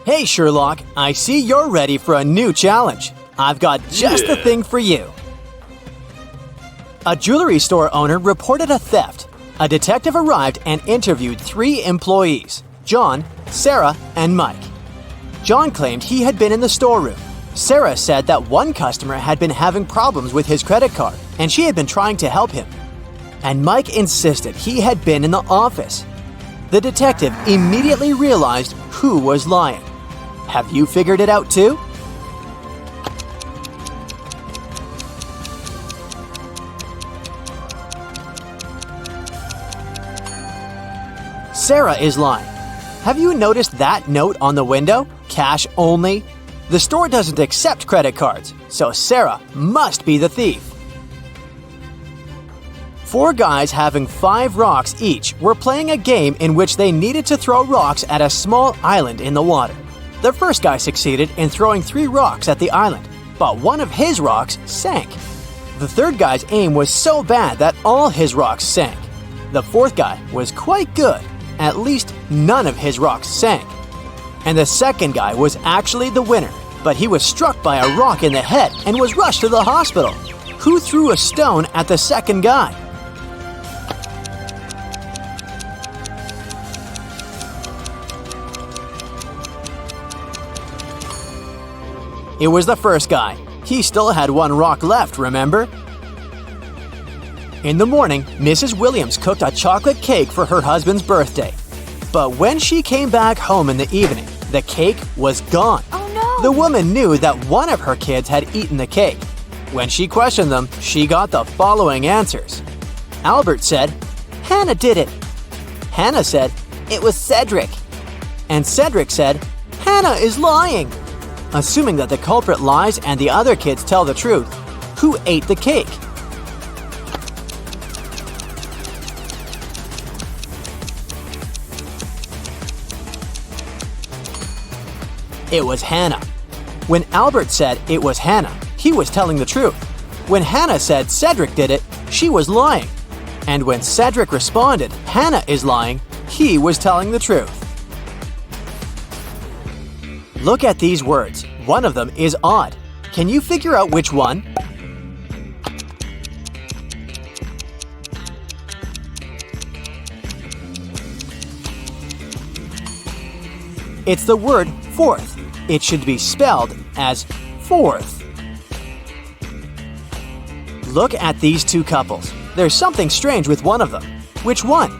Hey Sherlock, I see you're ready for a new challenge. I've got just the thing for you. A jewelry store owner reported a theft. A detective arrived and interviewed 3 employees, John, Sarah, and Mike. John claimed he had been in the storeroom. Sarah said that one customer had been having problems with his credit card and she had been trying to help him. And Mike insisted he had been in the office. The detective immediately realized who was lying. Have you figured it out too? Sarah is lying. Have you noticed that note on the window? Cash only? The store doesn't accept credit cards, so Sarah must be the thief. 4 guys having 5 rocks each were playing a game in which they needed to throw rocks at a small island in the water. The first guy succeeded in throwing 3 rocks at the island, but one of his rocks sank. The third guy's aim was so bad that all his rocks sank. The fourth guy was quite good. At least none of his rocks sank. And the second guy was actually the winner, but he was struck by a rock in the head and was rushed to the hospital. Who threw a stone at the second guy? It was the first guy. He still had 1 rock left, remember? In the morning, Mrs. Williams cooked a chocolate cake for her husband's birthday. But when she came back home in the evening, the cake was gone. Oh no! The woman knew that one of her kids had eaten the cake. When she questioned them, she got the following answers. Albert said, "Hannah did it." Hannah said, "It was Cedric." And Cedric said, "Hannah is lying." Assuming that the culprit lies and the other kids tell the truth, who ate the cake? It was Hannah. When Albert said it was Hannah, he was telling the truth. When Hannah said Cedric did it, she was lying. And when Cedric responded, "Hannah is lying," he was telling the truth. Look at these words. One of them is odd. Can you figure out which one? It's the word fourth. It should be spelled as fourth. Look at these 2 couples. There's something strange with one of them. Which one?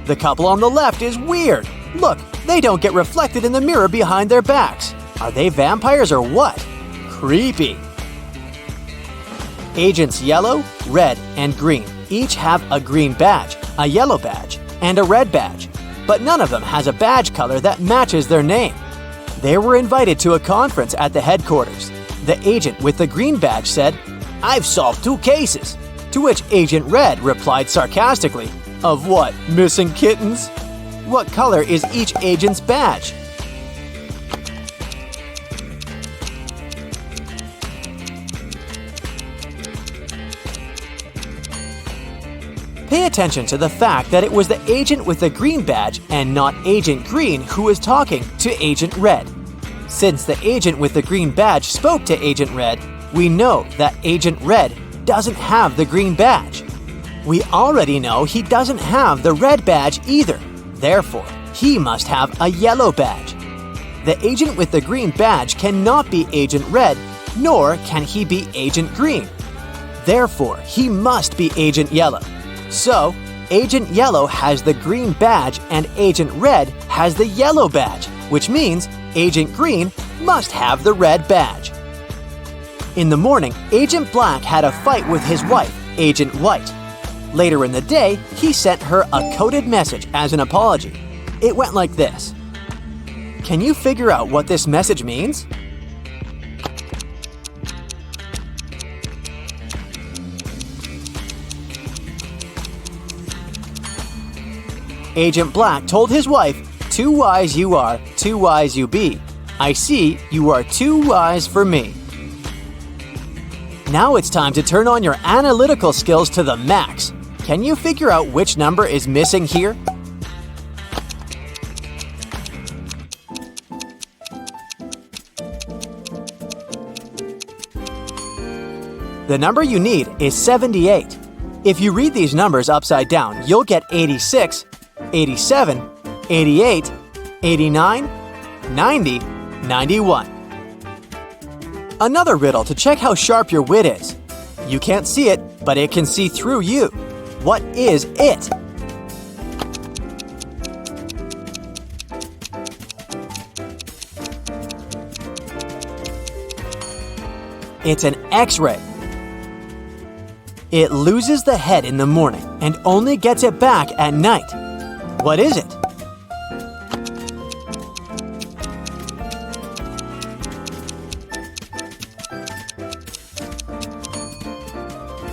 The couple on the left is weird. Look, they don't get reflected in the mirror behind their backs. Are they vampires or what? Creepy. Agents Yellow, Red, and Green each have a green badge, a yellow badge, and a red badge, but none of them has a badge color that matches their name. They were invited to a conference at the headquarters. The agent with the green badge said, "I've solved 2 cases," to which Agent Red replied sarcastically, "Of what, missing kittens?" What color is each agent's badge? Pay attention to the fact that it was the agent with the green badge and not Agent Green who was talking to Agent Red. Since the agent with the green badge spoke to Agent Red, we know that Agent Red doesn't have the green badge. We already know he doesn't have the red badge either. Therefore, he must have a yellow badge. The agent with the green badge cannot be Agent Red, nor can he be Agent Green. Therefore, he must be Agent Yellow. So, Agent Yellow has the green badge and Agent Red has the yellow badge, which means Agent Green must have the red badge. In the morning, Agent Black had a fight with his wife, Agent White. Later in the day, he sent her a coded message as an apology. It went like this. Can you figure out what this message means? Agent Black told his wife, "Too wise you are, too wise you be. I see you are too wise for me." Now it's time to turn on your analytical skills to the max. Can you figure out which number is missing here? The number you need is 78. If you read these numbers upside down, you'll get 86, 87, 88, 89, 90, 91. Another riddle to check how sharp your wit is. You can't see it, but it can see through you. What is it? It's an X-ray. It loses the head in the morning and only gets it back at night. What is it?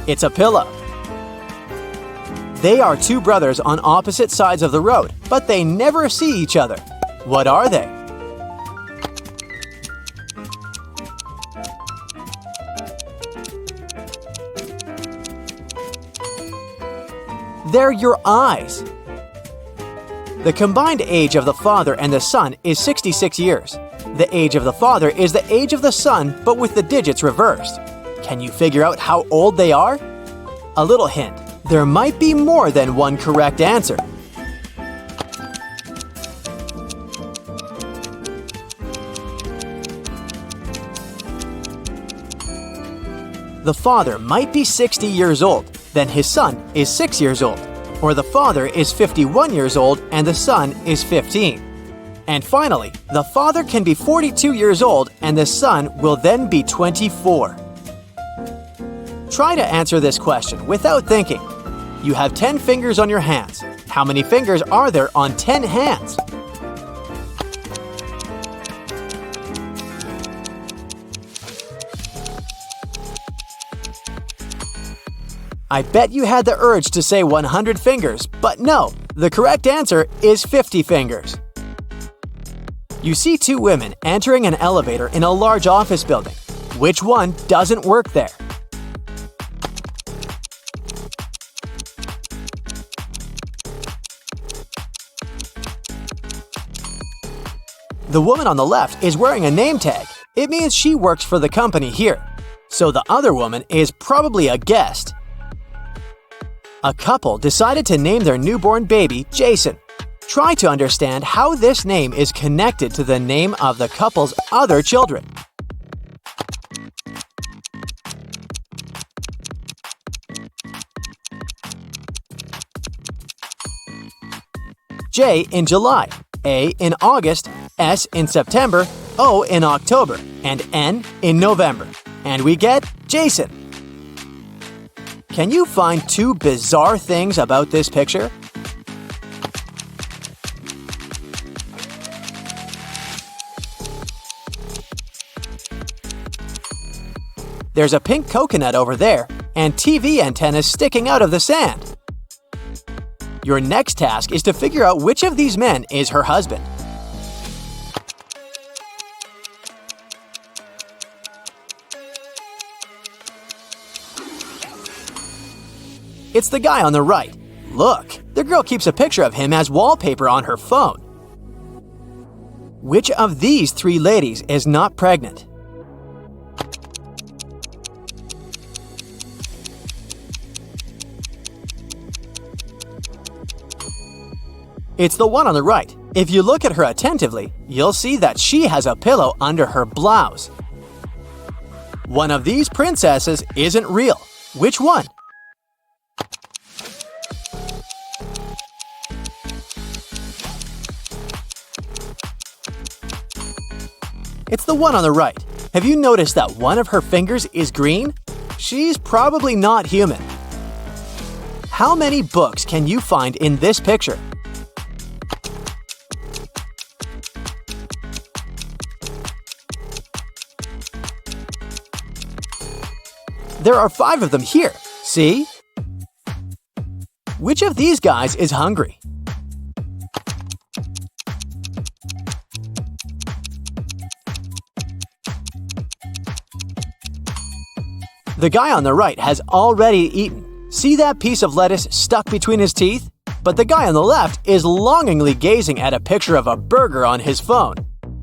It's a pillow. They are two brothers on opposite sides of the road, but they never see each other. What are they? They're your eyes. The combined age of the father and the son is 66 years. The age of the father is the age of the son, but with the digits reversed. Can you figure out how old they are? A little hint. There might be more than one correct answer. The father might be 60 years old, then his son is 6 years old. Or the father is 51 years old and the son is 15. And finally, the father can be 42 years old and the son will then be 24. Try to answer this question without thinking. You have 10 fingers on your hands. How many fingers are there on 10 hands? I bet you had the urge to say 100 fingers, but no, the correct answer is 50 fingers. You see two women entering an elevator in a large office building. Which one doesn't work there? The woman on the left is wearing a name tag. It means she works for the company here. So the other woman is probably a guest. A couple decided to name their newborn baby Jason. Try to understand how this name is connected to the name of the couple's other children. J in July, A in August, S in September, O in October, and N in November. And we get Jason. Can you find two bizarre things about this picture? There's a pink coconut over there, and TV antennas sticking out of the sand. Your next task is to figure out which of these men is her husband. It's the guy on the right. Look, the girl keeps a picture of him as wallpaper on her phone. Which of these three ladies is not pregnant? It's the one on the right. If you look at her attentively, you'll see that she has a pillow under her blouse. One of these princesses isn't real. Which one? It's the one on the right. Have you noticed that one of her fingers is green? She's probably not human. How many books can you find in this picture? There are 5 of them here. See? Which of these guys is hungry? The guy on the right has already eaten. See that piece of lettuce stuck between his teeth? But the guy on the left is longingly gazing at a picture of a burger on his phone.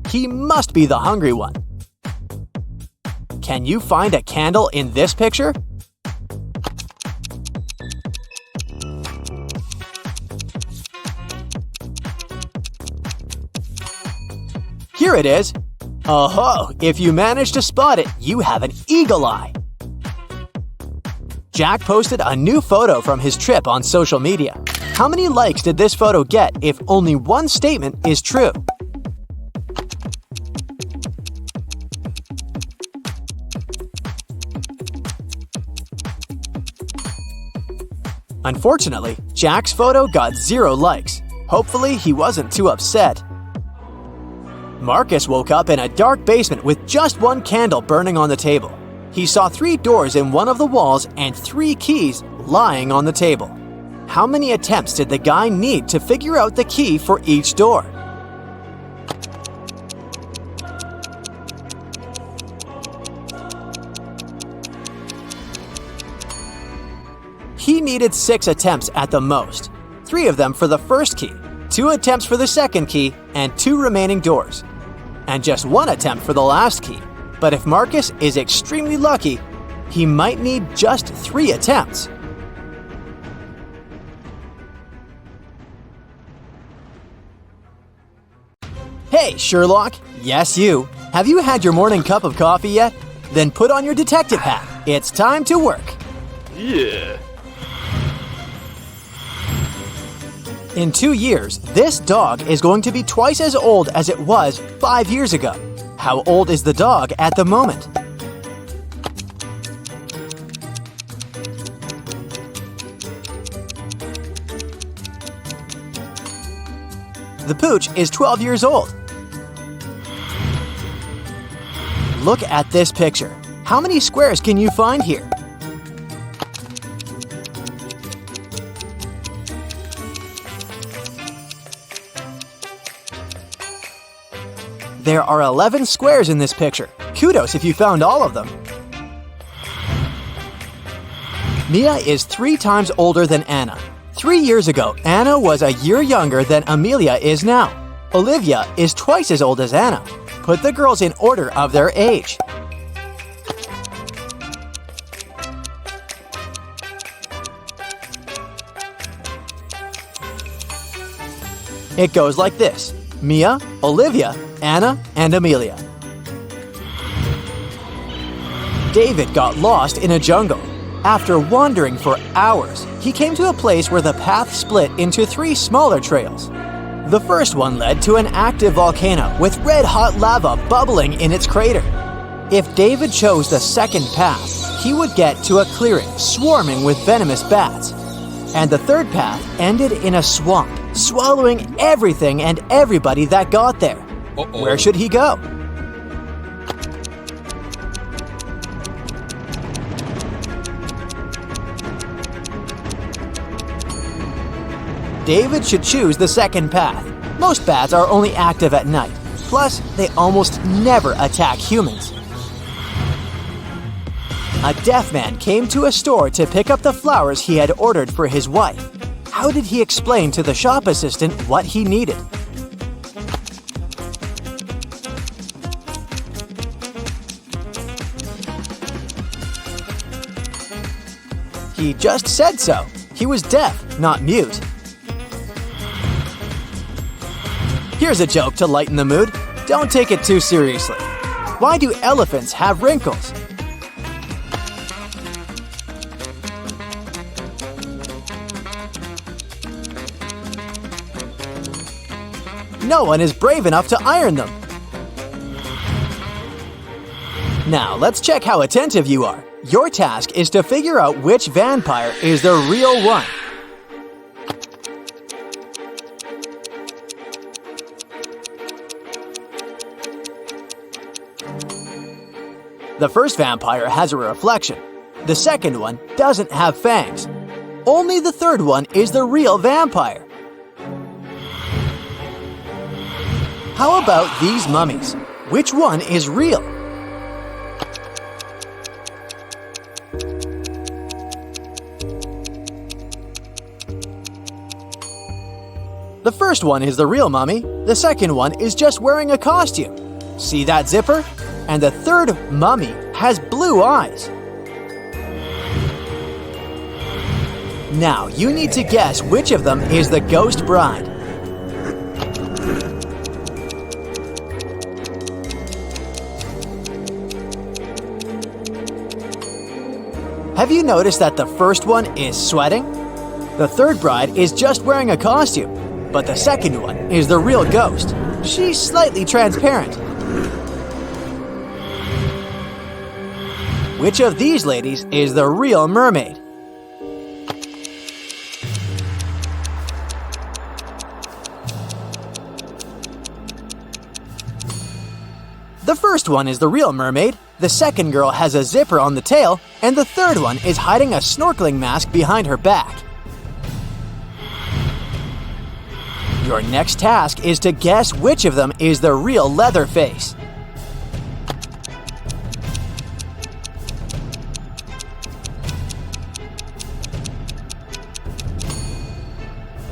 He must be the hungry one. Can you find a candle in this picture? Here it is. Oh-ho! If you manage to spot it, you have an eagle eye. Jack posted a new photo from his trip on social media. How many likes did this photo get if only one statement is true? Unfortunately, Jack's photo got 0 likes. Hopefully, he wasn't too upset. Marcus woke up in a dark basement with just one candle burning on the table. He saw 3 doors in one of the walls and 3 keys lying on the table. How many attempts did the guy need to figure out the key for each door? He needed 6 attempts at the most, 3 of them for the first key, 2 attempts for the second key, and 2 remaining doors. And just 1 attempt for the last key. But if Marcus is extremely lucky, he might need just 3 attempts. Hey, Sherlock! Yes, you. Have you had your morning cup of coffee yet? Then put on your detective hat. It's time to work. Yeah. In 2 years, this dog is going to be twice as old as it was 5 years ago. How old is the dog at the moment? The pooch is 12 years old. Look at this picture. How many squares can you find here? There are 11 squares in this picture. Kudos if you found all of them. Mia is 3 times older than Anna. 3 years ago, Anna was a year younger than Amelia is now. Olivia is twice as old as Anna. Put the girls in order of their age. It goes like this: Mia, Olivia, Anna, and Amelia. David got lost in a jungle. After wandering for hours, he came to a place where the path split into 3 smaller trails. The first one led to an active volcano with red-hot lava bubbling in its crater. If David chose the second path, he would get to a clearing swarming with venomous bats. And the third path ended in a swamp, swallowing everything and everybody that got there. Where should he go? David should choose the second path. Most bats are only active at night. Plus, they almost never attack humans. A deaf man came to a store to pick up the flowers he had ordered for his wife. How did he explain to the shop assistant what he needed? He just said so. He was deaf, not mute. Here's a joke to lighten the mood. Don't take it too seriously. Why do elephants have wrinkles? No one is brave enough to iron them. Now, let's check how attentive you are. Your task is to figure out which vampire is the real one. The first vampire has a reflection. The second one doesn't have fangs. Only the third one is the real vampire. How about these mummies? Which one is real? The first one is the real mummy, the second one is just wearing a costume. See that zipper? And the third mummy has blue eyes. Now you need to guess which of them is the ghost bride. Have you noticed that the first one is sweating? The third bride is just wearing a costume, but the second one is the real ghost. She's slightly transparent. Which of these ladies is the real mermaid? The first one is the real mermaid, the second girl has a zipper on the tail, and the third one is hiding a snorkeling mask behind her back. Your next task is to guess which of them is the real Leatherface.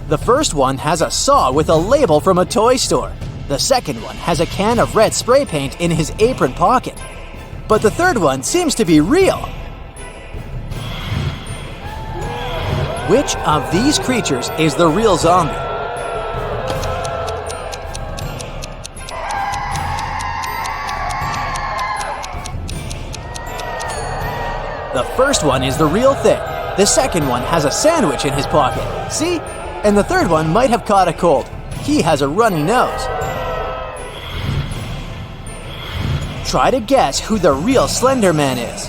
The first one has a saw with a label from a toy store. The second one has a can of red spray paint in his apron pocket. But the third one seems to be real. Which of these creatures is the real zombie? The first one is the real thing. The second one has a sandwich in his pocket. See? And the third one might have caught a cold. He has a runny nose. Try to guess who the real Slender Man is.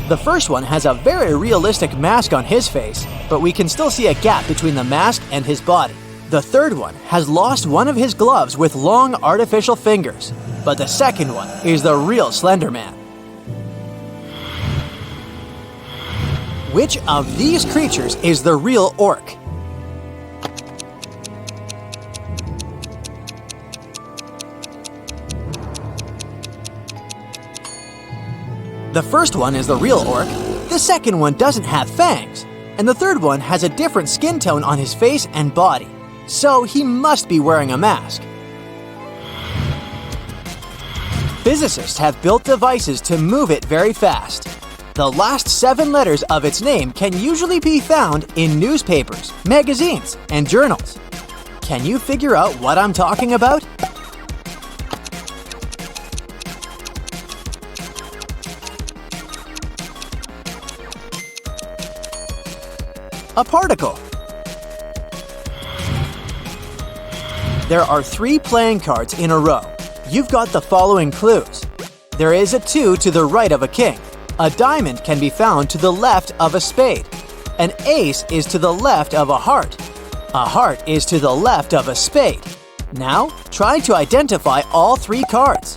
The first one has a very realistic mask on his face, but we can still see a gap between the mask and his body. The third one has lost one of his gloves with long artificial fingers, but the second one is the real Slender Man. Which of these creatures is the real orc? The first one is the real orc, the second one doesn't have fangs, and the third one has a different skin tone on his face and body, so he must be wearing a mask. Physicists have built devices to move it very fast. The last 7 letters of its name can usually be found in newspapers, magazines, and journals. Can you figure out what I'm talking about? A particle. There are 3 playing cards in a row. You've got the following clues. There is a 2 to the right of a king. A diamond can be found to the left of a spade. An ace is to the left of a heart. A heart is to the left of a spade. Now, try to identify all 3 cards.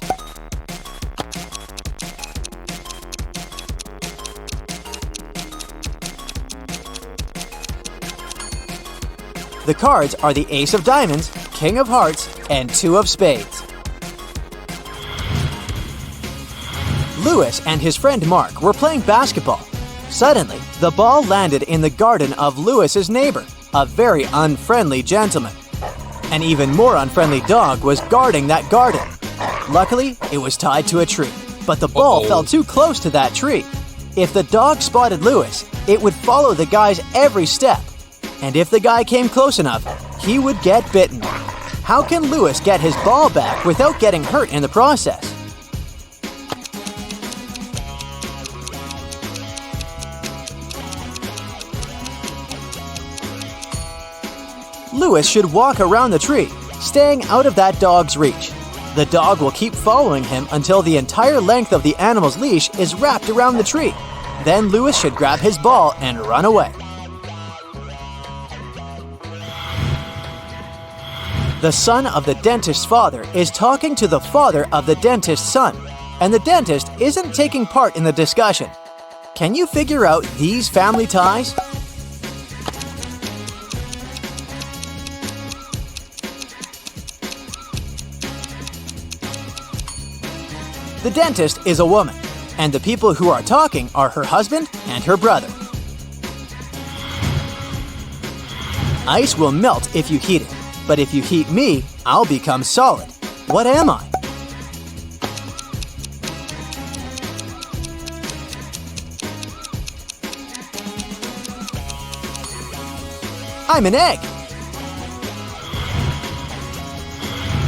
The cards are the ace of diamonds, king of hearts, and 2 of spades. Lewis and his friend Mark were playing basketball. Suddenly, the ball landed in the garden of Lewis's neighbor, a very unfriendly gentleman. An even more unfriendly dog was guarding that garden. Luckily, it was tied to a tree, but the ball fell too close to that tree. If the dog spotted Lewis, it would follow the guy's every step. And if the guy came close enough, he would get bitten. How can Lewis get his ball back without getting hurt in the process? Lewis should walk around the tree, staying out of that dog's reach. The dog will keep following him until the entire length of the animal's leash is wrapped around the tree. Then Lewis should grab his ball and run away. The son of the dentist's father is talking to the father of the dentist's son, and the dentist isn't taking part in the discussion. Can you figure out these family ties? The dentist is a woman, and the people who are talking are her husband and her brother. Ice will melt if you heat it, but if you heat me, I'll become solid. What am I? I'm an egg.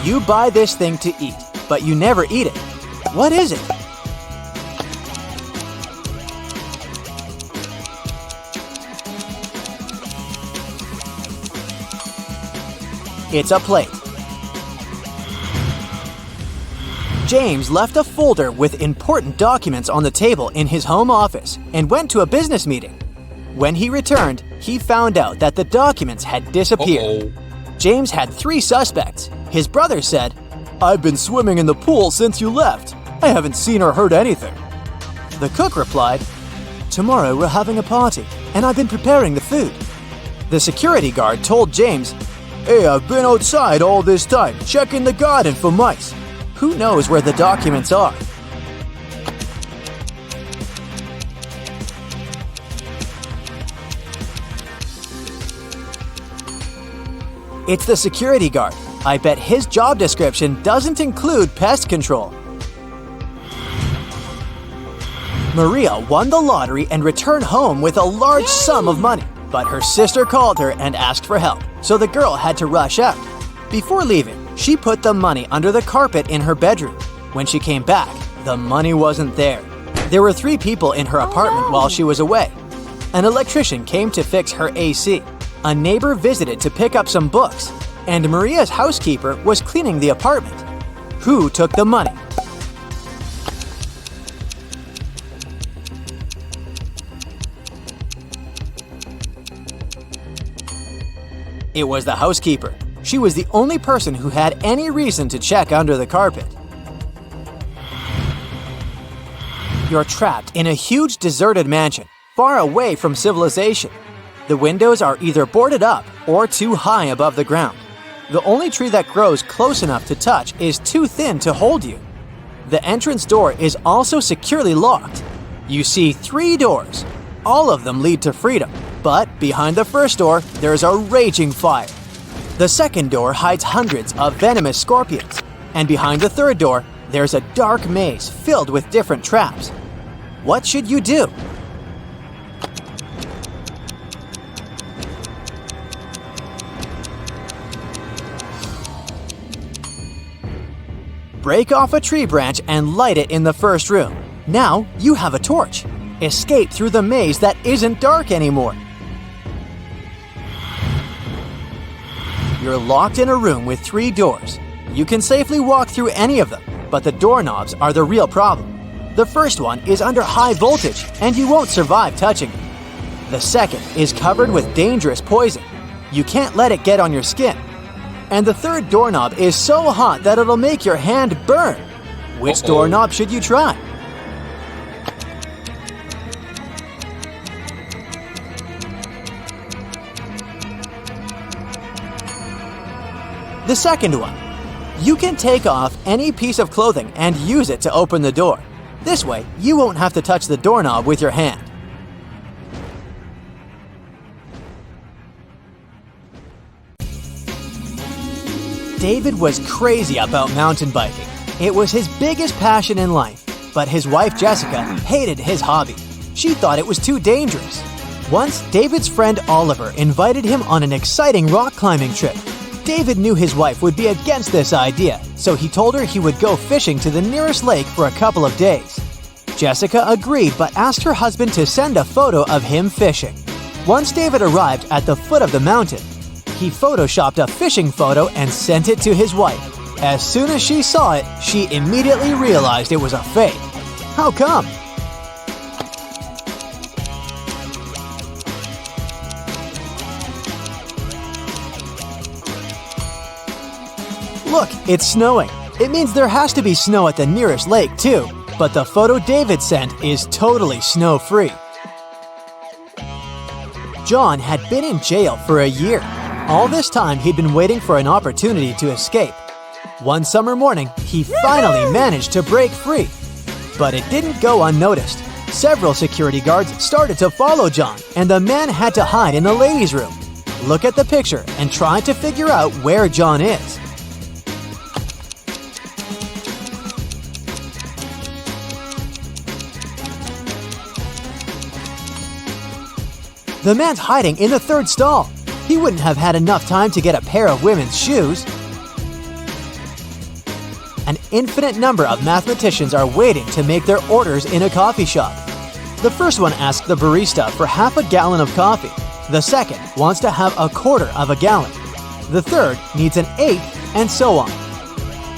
You buy this thing to eat, but you never eat it. What is it? It's a plate. James left a folder with important documents on the table in his home office and went to a business meeting. When he returned, he found out that the documents had disappeared. James had 3 suspects. His brother said, "I've been swimming in the pool since you left. I haven't seen or heard anything." The cook replied, "Tomorrow we're having a party, and I've been preparing the food." The security guard told James, "Hey, I've been outside all this time, checking the garden for mice. Who knows where the documents are?" It's the security guard. I bet his job description doesn't include pest control. Maria won the lottery and returned home with a large sum of money, but her sister called her and asked for help, so the girl had to rush out. Before leaving, she put the money under the carpet in her bedroom. When she came back, the money wasn't there. There were 3 people in her apartment while she was away. An electrician came to fix her AC. A neighbor visited to pick up some books, and Maria's housekeeper was cleaning the apartment. Who took the money? It was the housekeeper. She was the only person who had any reason to check under the carpet. You're trapped in a huge deserted mansion, far away from civilization. The windows are either boarded up or too high above the ground. The only tree that grows close enough to touch is too thin to hold you. The entrance door is also securely locked. You see 3 doors. All of them lead to freedom, but behind the first door, there's a raging fire. The second door hides hundreds of venomous scorpions, and behind the third door, there's a dark maze filled with different traps. What should you do? Break off a tree branch and light it in the first room. Now you have a torch. Escape through the maze that isn't dark anymore. You're locked in a room with 3 doors. You can safely walk through any of them, but the doorknobs are the real problem. The first one is under high voltage, and you won't survive touching it. The second is covered with dangerous poison. You can't let it get on your skin. And the third doorknob is so hot that it'll make your hand burn. Which doorknob should you try? The second one. You can take off any piece of clothing and use it to open the door. This way, you won't have to touch the doorknob with your hand. David was crazy about mountain biking. It was his biggest passion in life, but his wife Jessica hated his hobby. She thought it was too dangerous. Once, David's friend Oliver invited him on an exciting rock climbing trip. David knew his wife would be against this idea, so he told her he would go fishing to the nearest lake for a couple of days. Jessica agreed but asked her husband to send a photo of him fishing. Once David arrived at the foot of the mountain, he photoshopped a fishing photo and sent it to his wife. As soon as she saw it, she immediately realized it was a fake. How come? Look, it's snowing. It means there has to be snow at the nearest lake too, but the photo David sent is totally snow-free. John had been in jail for a year. All this time he'd been waiting for an opportunity to escape. One summer morning, he finally managed to break free. But it didn't go unnoticed. Several security guards started to follow John, and the man had to hide in the ladies' room. Look at the picture and try to figure out where John is. The man's hiding in the third stall. He wouldn't have had enough time to get a pair of women's shoes. An infinite number of mathematicians are waiting to make their orders in a coffee shop. The first one asks the barista for half a gallon of coffee. The second wants to have a quarter of a gallon. The third needs an eighth, and so on.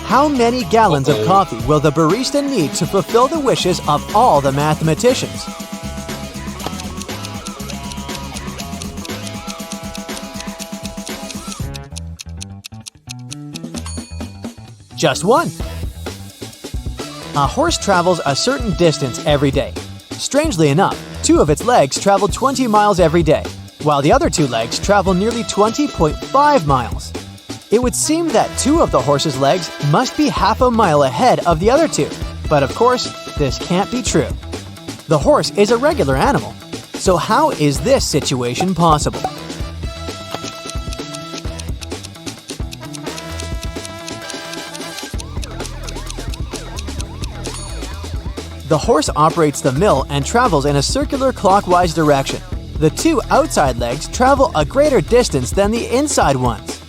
How many gallons of coffee will the barista need to fulfill the wishes of all the mathematicians? Just one. A horse travels a certain distance every day. Strangely enough, two of its legs travel 20 miles every day, while the other two legs travel nearly 20.5 miles. It would seem that two of the horse's legs must be half a mile ahead of the other two, but of course, this can't be true. The horse is a regular animal, so how is this situation possible? The horse operates the mill and travels in a circular clockwise direction. The two outside legs travel a greater distance than the inside ones.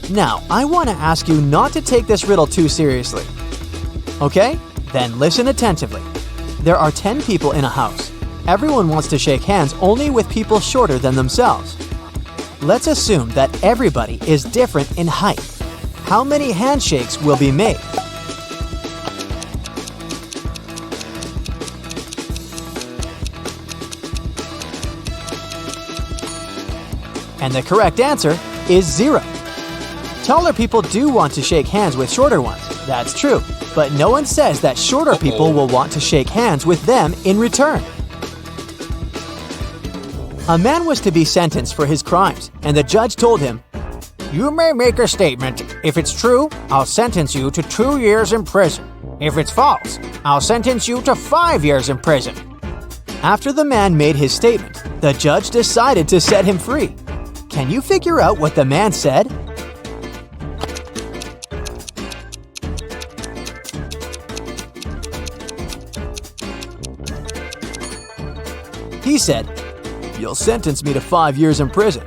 Now, I want to ask you not to take this riddle too seriously. Okay? Then listen attentively. There are 10 people in a house. Everyone wants to shake hands only with people shorter than themselves. Let's assume that everybody is different in height. How many handshakes will be made? And the correct answer is 0. Taller people do want to shake hands with shorter ones, that's true, but no one says that shorter people will want to shake hands with them in return. A man was to be sentenced for his crimes, and the judge told him, "You may make a statement. If it's true, I'll sentence you to 2 years in prison. If it's false, I'll sentence you to 5 years in prison." After the man made his statement, the judge decided to set him free. Can you figure out what the man said? He said, "You'll sentence me to 5 years in prison."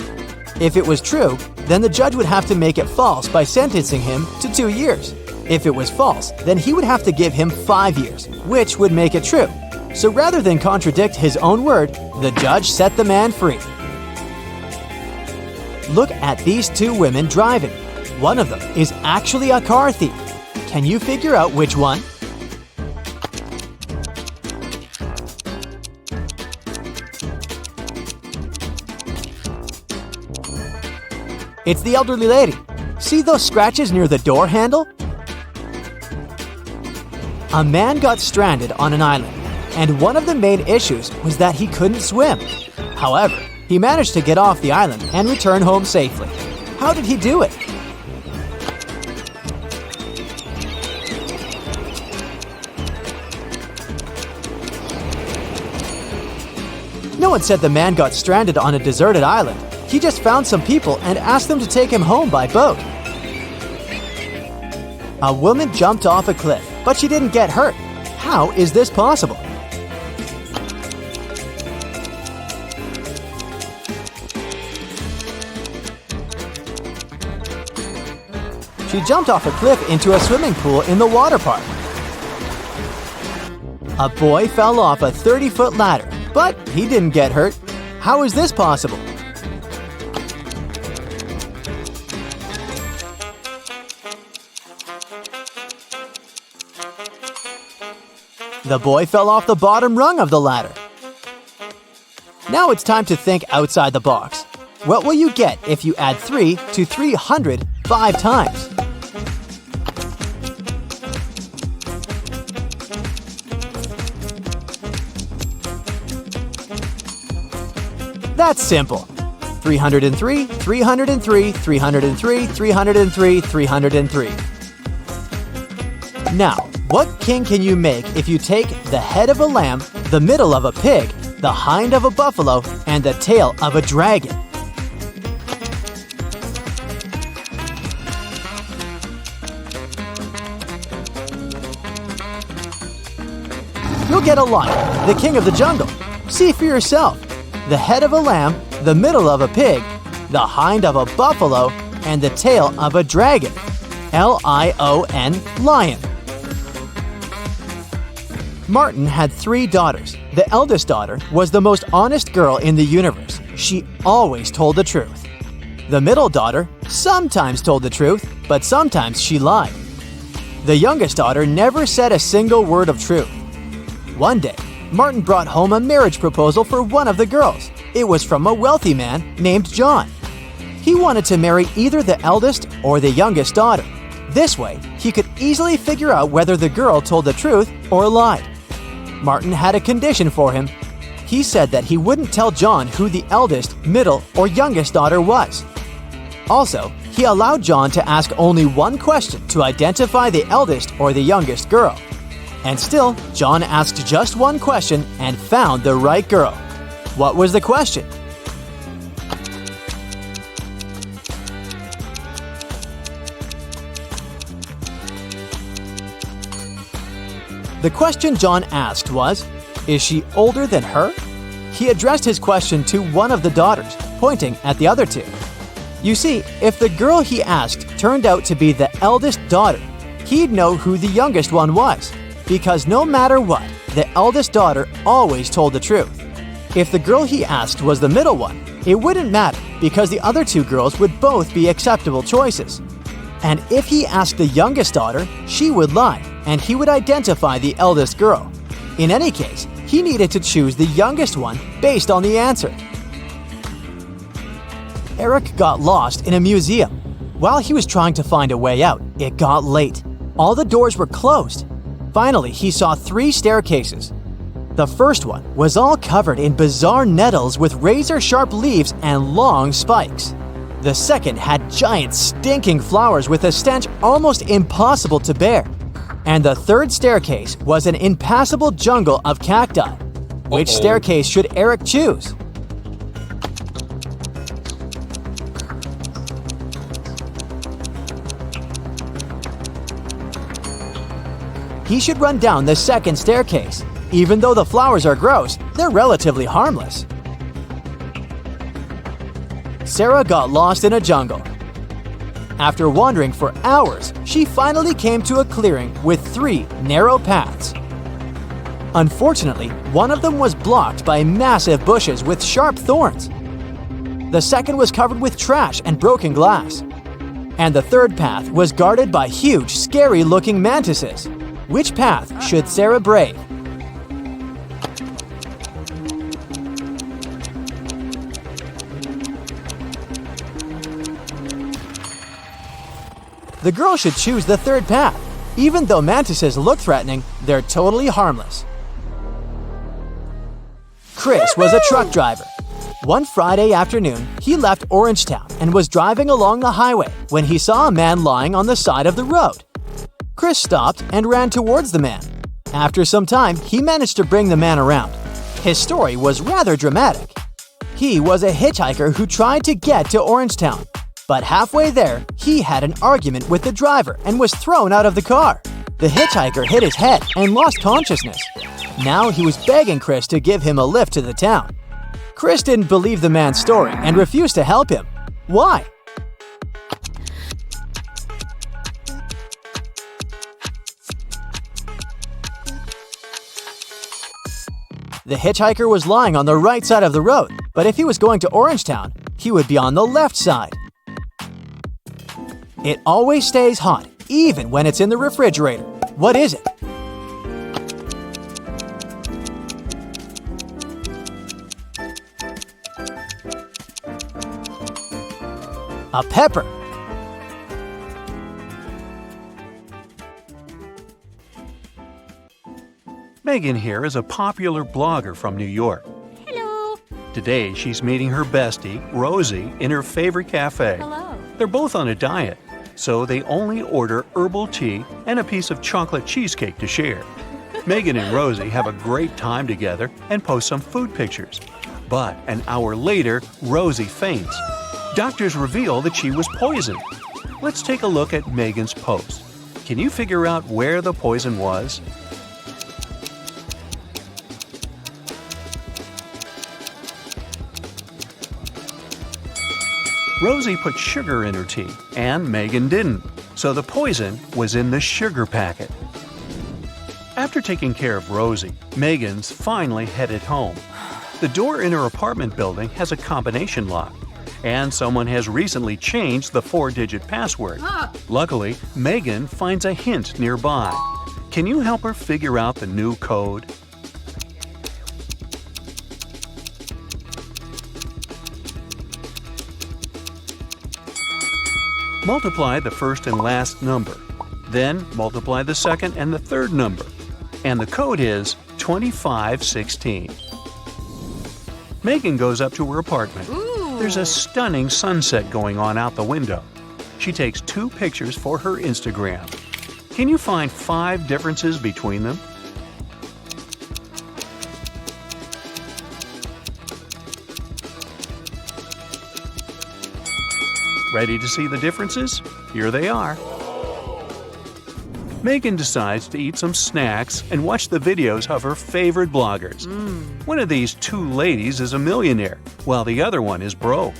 If it was true, then the judge would have to make it false by sentencing him to 2 years. If it was false, then he would have to give him 5 years, which would make it true. So rather than contradict his own word, the judge set the man free. Look at these two women driving. One of them is actually a car thief. Can you figure out which one? It's the elderly lady. See those scratches near the door handle? A man got stranded on an island, and one of the main issues was that he couldn't swim. However, he managed to get off the island and return home safely. How did he do it? No one said the man got stranded on a deserted island. He just found some people and asked them to take him home by boat. A woman jumped off a cliff, but she didn't get hurt. How is this possible? She jumped off a cliff into a swimming pool in the water park. A boy fell off a 30-foot ladder, but he didn't get hurt. How is this possible? The boy fell off the bottom rung of the ladder. Now it's time to think outside the box. What will you get if you add 3 to 300 5 times? That's simple. 303, 303, 303, 303, 303. Now, What king can you make if you take the head of a lamb, the middle of a pig, the hind of a buffalo, and the tail of a dragon? You'll get a lion, the king of the jungle. See for yourself. The head of a lamb, the middle of a pig, the hind of a buffalo, and the tail of a dragon. L-I-O-N, lion. Martin had 3 daughters. The eldest daughter was the most honest girl in the universe. She always told the truth. The middle daughter sometimes told the truth, but sometimes she lied. The youngest daughter never said a single word of truth. One day, Martin brought home a marriage proposal for one of the girls. It was from a wealthy man named John. He wanted to marry either the eldest or the youngest daughter. This way, he could easily figure out whether the girl told the truth or lied. Martin had a condition for him. He said that he wouldn't tell John who the eldest, middle, or youngest daughter was. Also, he allowed John to ask only one question to identify the eldest or the youngest girl. And still, John asked just one question and found the right girl. What was the question? The question John asked was, is she older than her? He addressed his question to one of the daughters, pointing at the other 2. You see, if the girl he asked turned out to be the eldest daughter, he'd know who the youngest one was, because no matter what, the eldest daughter always told the truth. If the girl he asked was the middle one, it wouldn't matter because the other 2 girls would both be acceptable choices. And if he asked the youngest daughter, she would lie, and he would identify the eldest girl. In any case, he needed to choose the youngest one based on the answer. Eric got lost in a museum. While he was trying to find a way out, it got late. All the doors were closed. Finally, he saw 3 staircases. The first one was all covered in bizarre nettles with razor-sharp leaves and long spikes. The second had giant stinking flowers with a stench almost impossible to bear. And the third staircase was an impassable jungle of cacti. Which staircase should Eric choose? He should run down the second staircase. Even though the flowers are gross, they're relatively harmless. Sarah got lost in a jungle. After wandering for hours, she finally came to a clearing with 3 narrow paths. Unfortunately, one of them was blocked by massive bushes with sharp thorns. The second was covered with trash and broken glass. And the third path was guarded by huge, scary-looking mantises. Which path should Sarah brave? The girl should choose the third path. Even though mantises look threatening, they're totally harmless. Chris was a truck driver. One Friday afternoon, he left Orangetown and was driving along the highway when he saw a man lying on the side of the road. Chris stopped and ran towards the man. After some time, he managed to bring the man around. His story was rather dramatic. He was a hitchhiker who tried to get to Orangetown. But halfway there, he had an argument with the driver and was thrown out of the car. The hitchhiker hit his head and lost consciousness. Now he was begging Chris to give him a lift to the town. Chris didn't believe the man's story and refused to help him. Why? The hitchhiker was lying on the right side of the road, but if he was going to Orangetown, he would be on the left side. It always stays hot, even when it's in the refrigerator. What is it? A pepper. Megan here is a popular blogger from New York. Hello. Today, she's meeting her bestie, Rosie, in her favorite cafe. Hello. They're both on a diet, so they only order herbal tea and a piece of chocolate cheesecake to share. Megan and Rosie have a great time together and post some food pictures. But an hour later, Rosie faints. Doctors reveal that she was poisoned. Let's take a look at Megan's post. Can you figure out where the poison was? Rosie put sugar in her tea, and Megan didn't, so the poison was in the sugar packet. After taking care of Rosie, Megan's finally headed home. The door in her apartment building has a combination lock, and someone has recently changed the 4-digit password. Luckily, Megan finds a hint nearby. Can you help her figure out the new code? Multiply the first and last number. Then multiply the second and the third number. And the code is 2516. Megan goes up to her apartment. There's a stunning sunset going on out the window. She takes 2 pictures for her Instagram. Can you find 5 differences between them? Ready to see the differences? Here they are. Megan decides to eat some snacks and watch the videos of her favorite bloggers. One of these 2 ladies is a millionaire, while the other one is broke.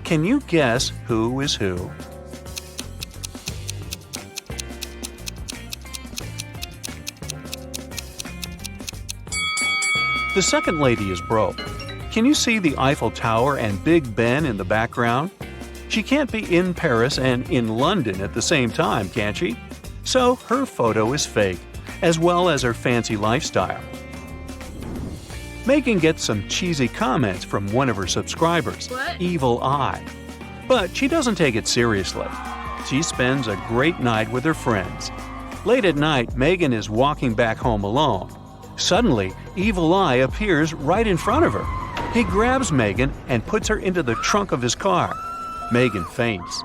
Can you guess who is who? The second lady is broke. Can you see the Eiffel Tower and Big Ben in the background? She can't be in Paris and in London at the same time, can she? So her photo is fake, as well as her fancy lifestyle. Megan gets some cheesy comments from one of her subscribers, Evil Eye. But she doesn't take it seriously. She spends a great night with her friends. Late at night, Megan is walking back home alone. Suddenly, Evil Eye appears right in front of her. He grabs Megan and puts her into the trunk of his car. Megan faints.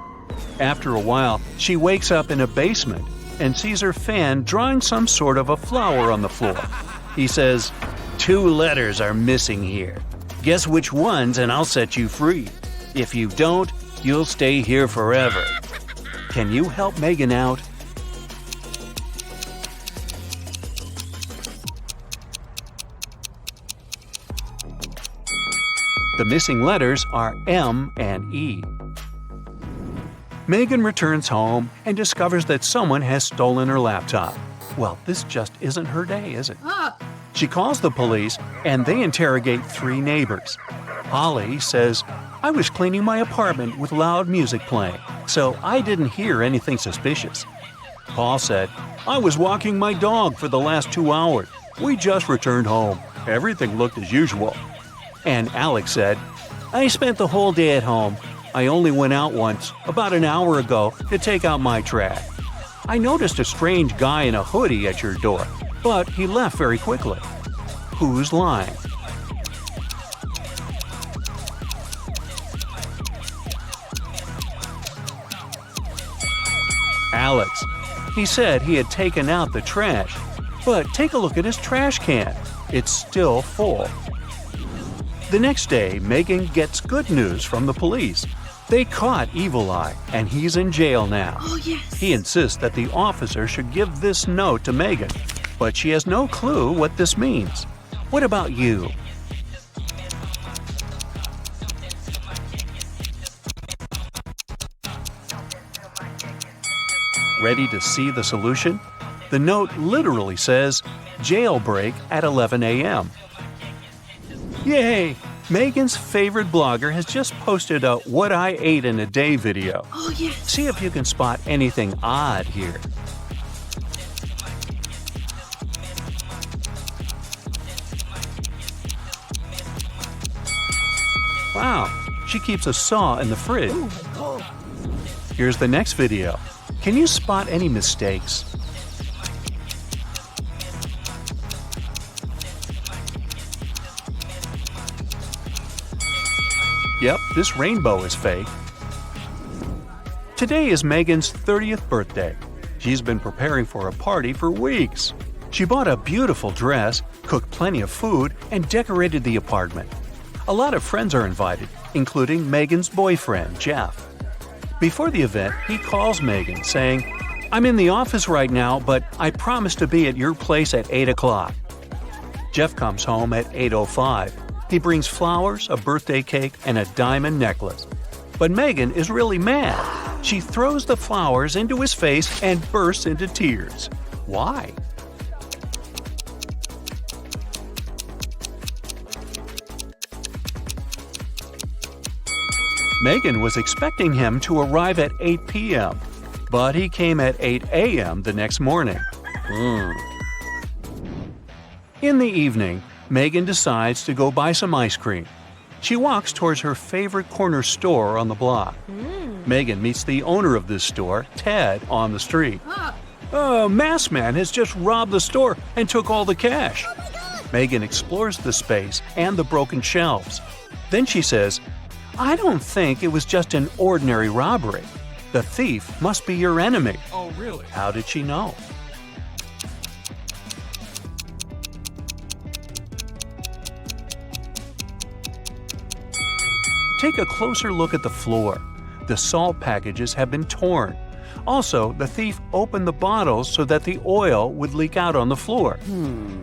After a while, she wakes up in a basement and sees her fan drawing some sort of a flower on the floor. He says, 2 letters are missing here. Guess which ones and I'll set you free. If you don't, you'll stay here forever. Can you help Megan out? The missing letters are M and E. Megan returns home and discovers that someone has stolen her laptop. Well, this just isn't her day, is it? She calls the police and they interrogate 3 neighbors. Holly says, I was cleaning my apartment with loud music playing, so I didn't hear anything suspicious. Paul said, I was walking my dog for the last 2 hours. We just returned home. Everything looked as usual. And Alex said, I spent the whole day at home. I only went out once, about an hour ago, to take out my trash. I noticed a strange guy in a hoodie at your door, but he left very quickly. Who's lying? Alex. He said he had taken out the trash, but take a look at his trash can. It's still full. The next day, Megan gets good news from the police. They caught Evil Eye, and he's in jail now. He insists that the officer should give this note to Megan, but she has no clue what this means. What about you? Ready to see the solution? The note literally says, jailbreak at 11 a.m. Yay! Megan's favorite blogger has just posted a What I Ate in a Day video. See if you can spot anything odd here. Wow, she keeps a saw in the fridge. Here's the next video. Can you spot any mistakes? Yep, this rainbow is fake. Today is Megan's 30th birthday. She's been preparing for a party for weeks. She bought a beautiful dress, cooked plenty of food, and decorated the apartment. A lot of friends are invited, including Megan's boyfriend, Jeff. Before the event, he calls Megan saying, "I'm in the office right now, but I promise to be at your place at 8 o'clock." Jeff comes home at 8:05. He brings flowers, a birthday cake, and a diamond necklace. But Megan is really mad. She throws the flowers into his face and bursts into tears. Why? Megan was expecting him to arrive at 8 p.m., but he came at 8 a.m. the next morning. In the evening, Megan decides to go buy some ice cream. She walks towards her favorite corner store on the block. Megan meets the owner of this store, Ted, on the street. Masked man has just robbed the store and took all the cash. Megan explores the space and the broken shelves. Then she says, "I don't think it was just an ordinary robbery. The thief must be your enemy." Oh, really? How did she know? Take a closer look at the floor. The salt packages have been torn. Also, the thief opened the bottles so that the oil would leak out on the floor.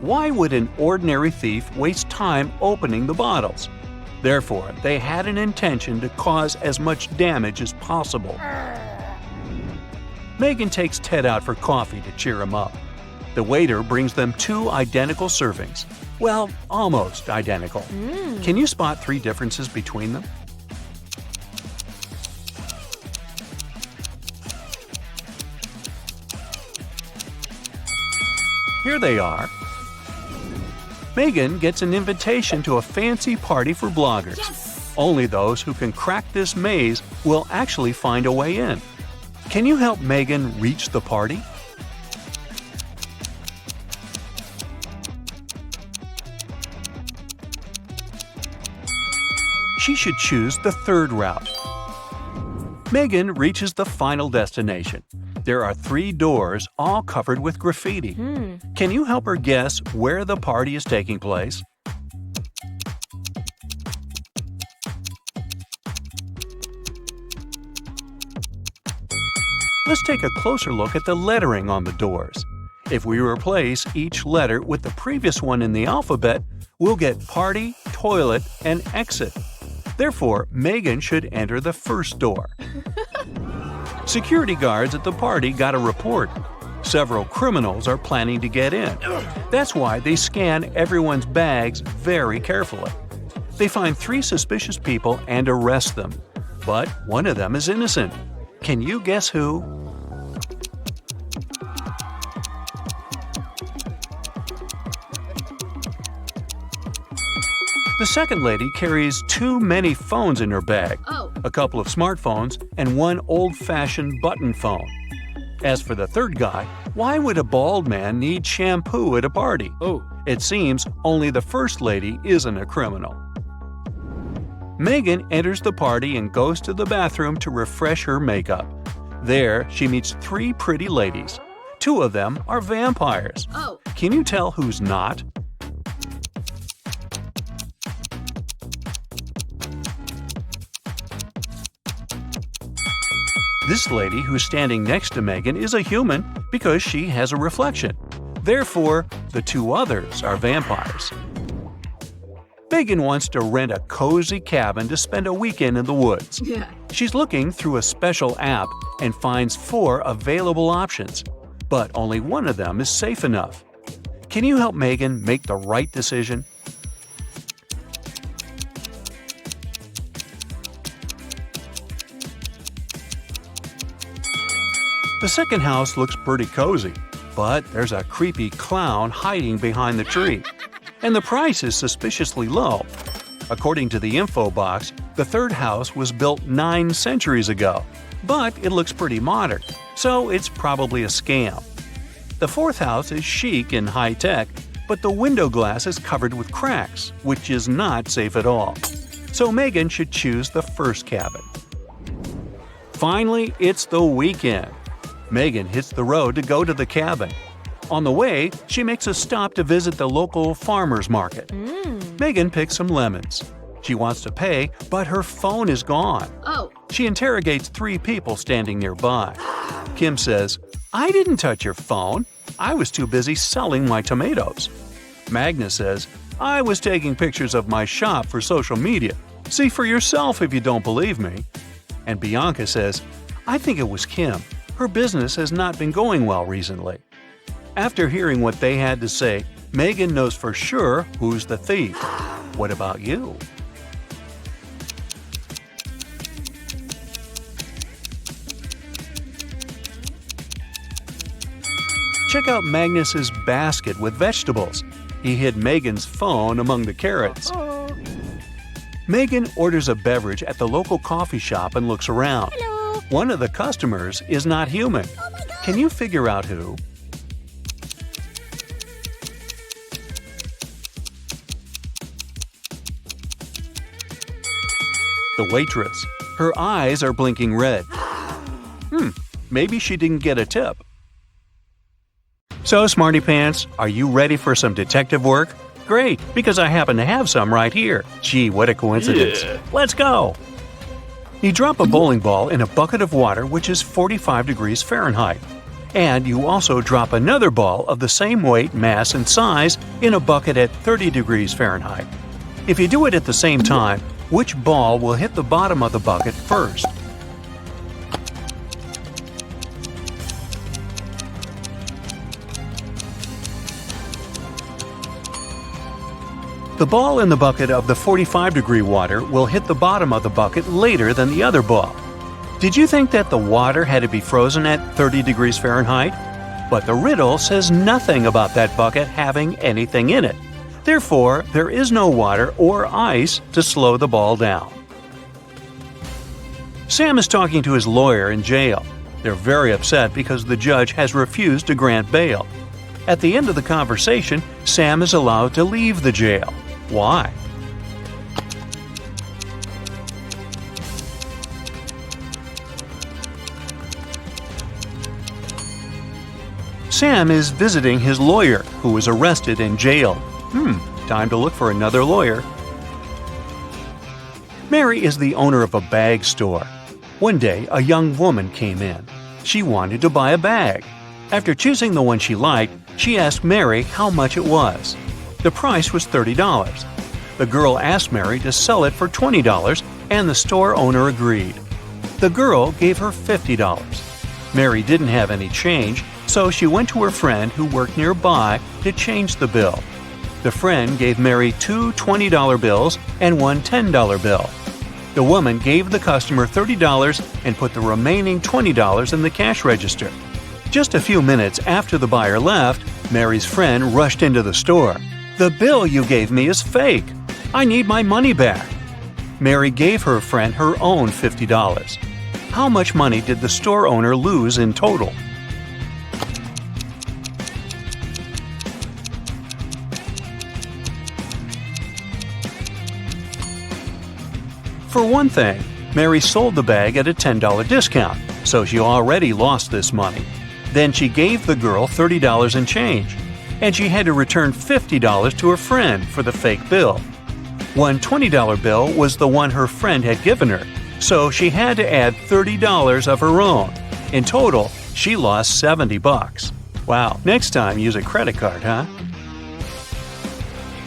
Why would an ordinary thief waste time opening the bottles? Therefore, they had an intention to cause as much damage as possible. Megan takes Ted out for coffee to cheer him up. The waiter brings them 2 identical servings. Well, almost identical. Can you spot 3 differences between them? Here they are. Megan gets an invitation to a fancy party for bloggers. Yes! Only those who can crack this maze will actually find a way in. Can you help Megan reach the party? She should choose the 3rd route. Megan reaches the final destination. There are 3 doors, all covered with graffiti. Can you help her guess where the party is taking place? Let's take a closer look at the lettering on the doors. If we replace each letter with the previous one in the alphabet, we'll get party, toilet, and exit. Therefore, Megan should enter the 1st door. Security guards at the party got a report. Several criminals are planning to get in. That's why they scan everyone's bags very carefully. They find 3 suspicious people and arrest them. But one of them is innocent. Can you guess who? The second lady carries too many phones in her bag. A couple of smartphones and one old-fashioned button phone. As for the third guy, why would a bald man need shampoo at a party? It seems only the first lady isn't a criminal. Megan enters the party and goes to the bathroom to refresh her makeup. There, she meets 3 pretty ladies. 2 of them are vampires. Can you tell who's not? This lady who's standing next to Megan is a human because she has a reflection. Therefore, the 2 others are vampires. Megan wants to rent a cozy cabin to spend a weekend in the woods. She's looking through a special app and finds 4 available options, but only one of them is safe enough. Can you help Megan make the right decision? The second house looks pretty cozy, but there's a creepy clown hiding behind the tree. And the price is suspiciously low. According to the info box, the third house was built 9 centuries ago, but it looks pretty modern, so it's probably a scam. The fourth house is chic and high-tech, but the window glass is covered with cracks, which is not safe at all. So Megan should choose the first cabin. Finally, it's the weekend. Megan hits the road to go to the cabin. On the way, she makes a stop to visit the local farmer's market. Megan picks some lemons. She wants to pay, but her phone is gone. She interrogates 3 people standing nearby. Kim says, "I didn't touch your phone. I was too busy selling my tomatoes." Magna says, "I was taking pictures of my shop for social media. See for yourself if you don't believe me." And Bianca says, "I think it was Kim. Her business has not been going well recently." After hearing what they had to say, Megan knows for sure who's the thief. What about you? Check out Magnus's basket with vegetables. He hid Megan's phone among the carrots. Megan orders a beverage at the local coffee shop and looks around. Hello. One of the customers is not human. Can you figure out who? The waitress. Her eyes are blinking red. Maybe she didn't get a tip. So, Smarty Pants, are you ready for some detective work? Great, because I happen to have some right here. Gee, what a coincidence. Yeah. Let's go! You drop a bowling ball in a bucket of water which is 45 degrees Fahrenheit. And you also drop another ball of the same weight, mass, and size in a bucket at 30 degrees Fahrenheit. If you do it at the same time, which ball will hit the bottom of the bucket first? The ball in the bucket of the 45-degree water will hit the bottom of the bucket later than the other ball. Did you think that the water had to be frozen at 30 degrees Fahrenheit? But the riddle says nothing about that bucket having anything in it. Therefore, there is no water or ice to slow the ball down. Sam is talking to his lawyer in jail. They're very upset because the judge has refused to grant bail. At the end of the conversation, Sam is allowed to leave the jail. Why? Sam is visiting his lawyer, who was arrested and jailed. Time to look for another lawyer. Mary is the owner of a bag store. One day, a young woman came in. She wanted to buy a bag. After choosing the one she liked, she asked Mary how much it was. The price was $30. The girl asked Mary to sell it for $20, and the store owner agreed. The girl gave her $50. Mary didn't have any change, so she went to her friend who worked nearby to change the bill. The friend gave Mary 2 $20 bills and 1 $10 bill. The woman gave the customer $30 and put the remaining $20 in the cash register. Just a few minutes after the buyer left, Mary's friend rushed into the store. "The bill you gave me is fake. I need my money back." Mary gave her friend her own $50. How much money did the store owner lose in total? For one thing, Mary sold the bag at a $10 discount, so she already lost this money. Then she gave the girl $30 in change, and she had to return $50 to her friend for the fake bill. One $20 bill was the one her friend had given her, so she had to add $30 of her own. In total, she lost $70. Wow, next time use a credit card, huh?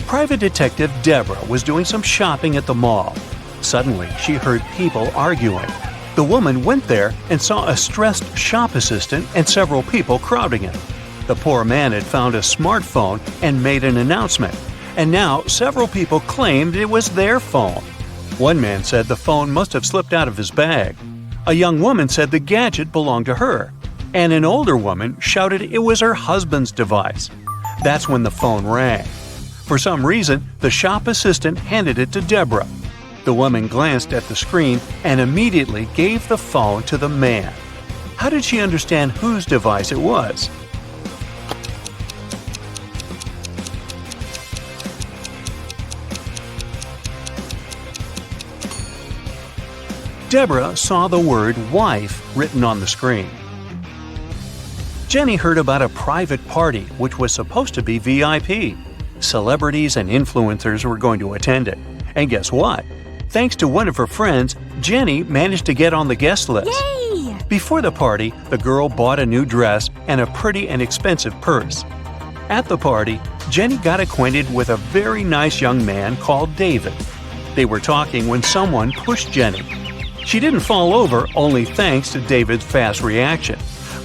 Private Detective Deborah was doing some shopping at the mall. Suddenly, she heard people arguing. The woman went there and saw a stressed shop assistant and several people crowding him. The poor man had found a smartphone and made an announcement, and now several people claimed it was their phone. One man said the phone must have slipped out of his bag. A young woman said the gadget belonged to her, and an older woman shouted it was her husband's device. That's when the phone rang. For some reason, the shop assistant handed it to Deborah. The woman glanced at the screen and immediately gave the phone to the man. How did she understand whose device it was? Deborah saw the word wife written on the screen. Jenny heard about a private party which was supposed to be VIP. Celebrities and influencers were going to attend it. And guess what? Thanks to one of her friends, Jenny managed to get on the guest list. Yay! Before the party, the girl bought a new dress and a pretty and expensive purse. At the party, Jenny got acquainted with a very nice young man called David. They were talking when someone pushed Jenny. She didn't fall over only thanks to David's fast reaction,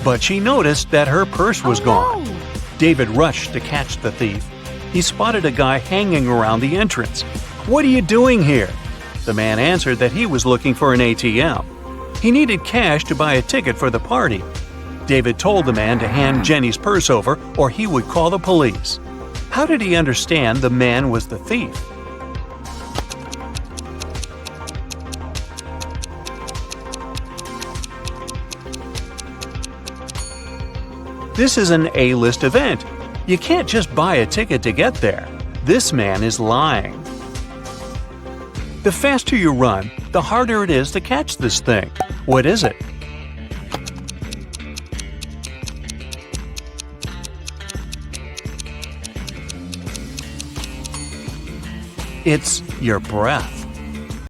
but she noticed that her purse was gone. No. David rushed to catch the thief. He spotted a guy hanging around the entrance. "What are you doing here?" The man answered that he was looking for an ATM. He needed cash to buy a ticket for the party. David told the man to hand Jenny's purse over or he would call the police. How did he understand the man was the thief? This is an A-list event. You can't just buy a ticket to get there. This man is lying. The faster you run, the harder it is to catch this thing. What is it? It's your breath.